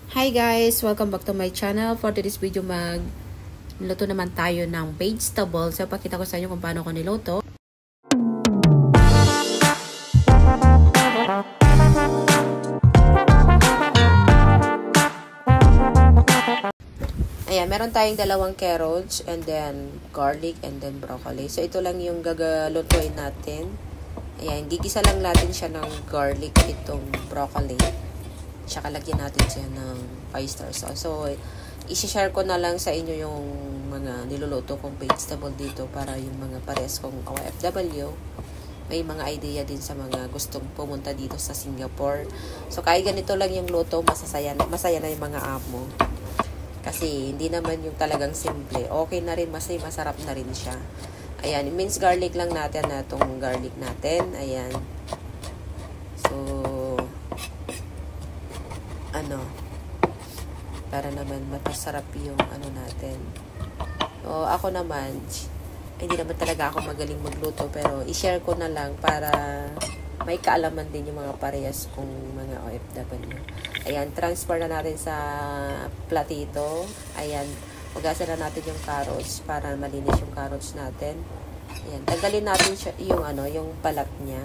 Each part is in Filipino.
Hi guys! Welcome back to my channel. For today's video, magluto naman tayo ng vegetable. So, pakita ko sa inyo kung paano ko niluto. Ayan, meron tayong dalawang carrots and then garlic and then broccoli. So, ito lang yung gagalutuin natin. Ayan, gigisa lang natin siya ng garlic itong broccoli. Tsaka lagyan natin siya ng oyster sauce. So, isi-share ko na lang sa inyo yung mga niluluto kong vegetable dito para yung mga pares kong OFW. May mga idea din sa mga gustong pumunta dito sa Singapore. So, kahit ganito lang yung luto, masaya na yung mga amo. Kasi, hindi naman yung talagang simple. Okay na rin, masarap na rin siya. Ayan, minced garlic lang natin na itong garlic natin. Ayan. So, para naman mapasarap yung natin. O, ako naman, hindi naman talaga ako magaling magluto, pero i-share ko na lang para may kaalaman din yung mga parehas kong mga OFW. Ayan, transfer na natin sa platito. Ayan, hugasan na natin yung carrots para malinis yung carrots natin. Ayan, tanggalin natin siya, yung balat niya.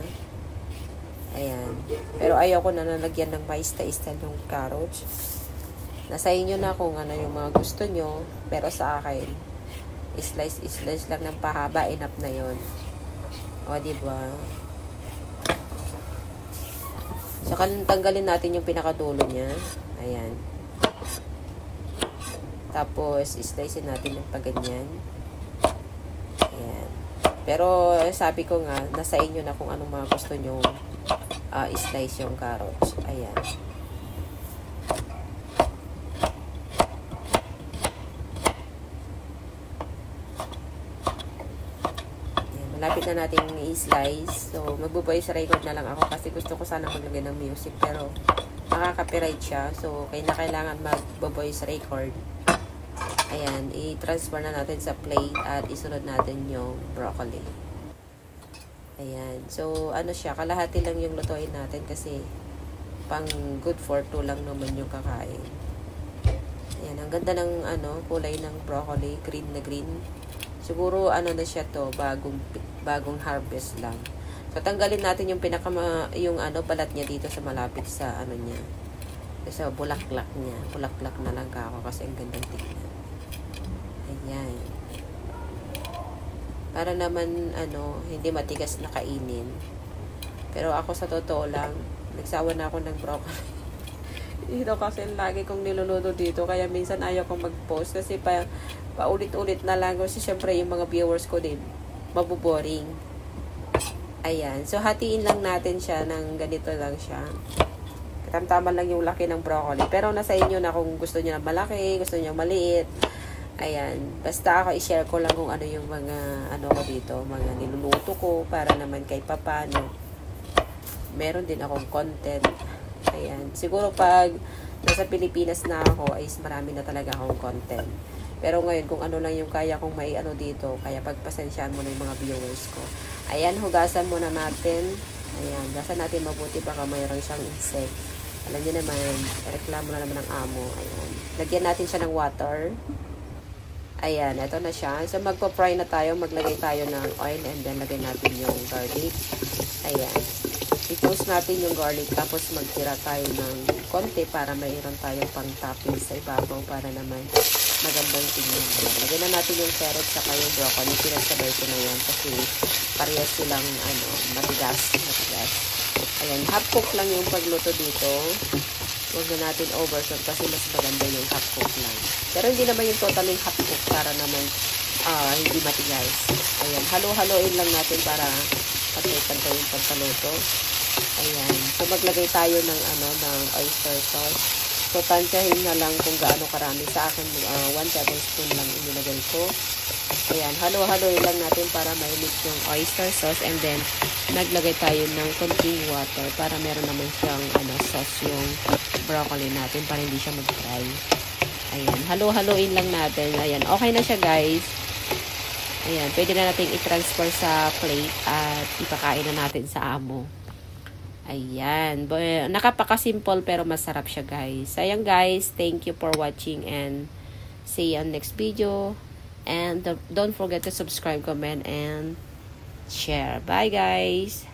Ayan. Pero ayoko na nalagyan ng maista-istan yung carrots. Nasa inyo na kung ano yung mga gusto nyo. Pero sa akin, slice lang ng pahaba. Enough na yon. O, diba? So, tanggalin natin yung pinakadulo niya. Ayan. Tapos, slicein natin yung paganyan. Ayan. Pero, sabi ko nga, nasa inyo na kung anong mga gusto nyo slice yung carrots. Ayan. Malapit na natin i-slice. So, magbo-voice record na lang ako kasi gusto ko sana maglagay ng music pero makaka-copyright siya. So, kailangan magbo-voice record. Ayan, i-transfer na natin sa plate at isunod natin yung broccoli. Ayan. So, siya, kalahati lang yung lutuin natin kasi pang good for 2 lang naman yung kakain. Ayan, ang ganda ng kulay ng broccoli, green na green. Siguro na siya to, bagong harvest lang. So, tanggalin natin yung balat niya dito sa malapit sa niya. Sa bulaklak niya. Bulaklak na lang ako kasi ang gandang tingnan. Ayan. Para naman, hindi matigas na kainin. Pero ako sa totoo lang, nagsawa na ako ng broccoli. Ito kasi lagi kong niluluto dito. Kaya minsan ayaw kong mag-post. Kasi paulit-ulit na lang. Kasi syempre yung mga viewers ko din, mabuboring. Ayan. So, hatiin lang natin siya ng ganito lang siya. Tamtama lang yung laki ng broccoli. Pero nasa inyo na kung gusto niyo na malaki, gusto niyo maliit. Ayan. Basta ako i-share ko lang kung ano yung mga ko dito, mga niluluto ko para naman kahit papano meron din akong content. Ayan. Siguro pag nasa Pilipinas na ako, ay marami na talaga akong content. Pero ngayon, kung ano lang yung kaya kong may dito, kaya pagpasensyaan mo na yung mga viewers ko. Ayan, hugasan muna natin. Ayan, hugasan natin mabuti, baka mayroon siyang insect. Alam niyo naman, reklamo na naman ng amo. Ayan. Lagyan natin siya ng water. Ayan, ito na siya. So, magpa-fry na tayo. Maglagay tayo ng oil and then lagay natin yung garlic. Ayan. I-toast natin yung garlic tapos magtira tayo ng konti para mayroon tayong pang-topping sa ibabaw para naman magandang tingnan. Lagyan na natin yung carrot sa yung broccoli. Pinagsabay ko na yan kasi parehas silang matigas. Ayan, half cook lang yung pagluto dito. Huwag na natin overcook kasi mas maganda yung half cook lang. Pero hindi naman yung totally half cook para naman hindi matigas. Ayan, halo-haloin lang natin para pantay-pantay yung pagkaluto. Ayan, so maglagay tayo ng oyster sauce. So, tansyahin na lang kung gaano karami. Sa akin, 1 tablespoon lang inilagay ko. Ayan, halo-haloin lang natin para mainit yung oyster sauce and then naglagay tayo ng konting water para meron naman siyang sauce yung broccoli natin para hindi siya mag-dry. Ayan, halo-haloin lang natin. Ayan, okay na siya guys. Ayan, pwede na natin i-transfer sa plate at ipakain na natin sa amo. Ayan. Nakapaka-simple pero masarap siya, guys. Sayang, guys. Thank you for watching and see you on next video. And don't forget to subscribe, comment, and share. Bye, guys.